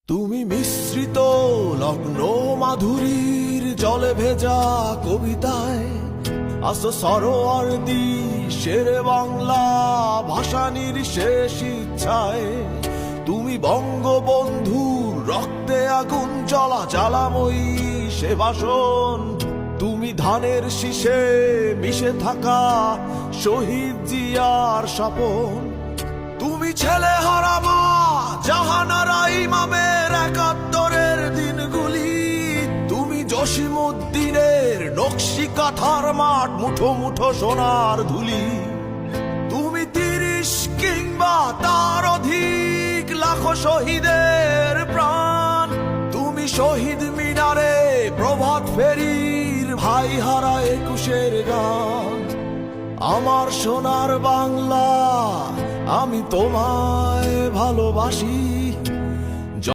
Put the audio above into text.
তুমি মিশ্রিত লগ্ন মাধুরীর জলে ভেজা কবিতায় আসো সরোয়ার্দী শেরে বাংলা ভাষানির শেষ ইচ্ছায়। তুমি বঙ্গবন্ধুর রক্তে আগুন জ্বলা জ্বালাময়ী সে বাসন। তুমি ধানের শীষে মিশে থাকা শহীদ জিয়ার স্বপন। তুমি ছেলে হারা মা জাহানারা ইমামের ৭১-এর দিনগুলি। তুমি জসিমউদ্দিনের নকশি কাঁথার মাঠ মুঠো মুঠো সোনার ধুলি। তুমি ৩০ কিংবা তার অধিক লাখো শহীদের প্রাণ। তুমি শহীদ মিনারে প্রভাত ফেরির ভাই হারা ২১-এর গান। আমার সোনার বাংলা আমি তোমায় ভালোবাসি।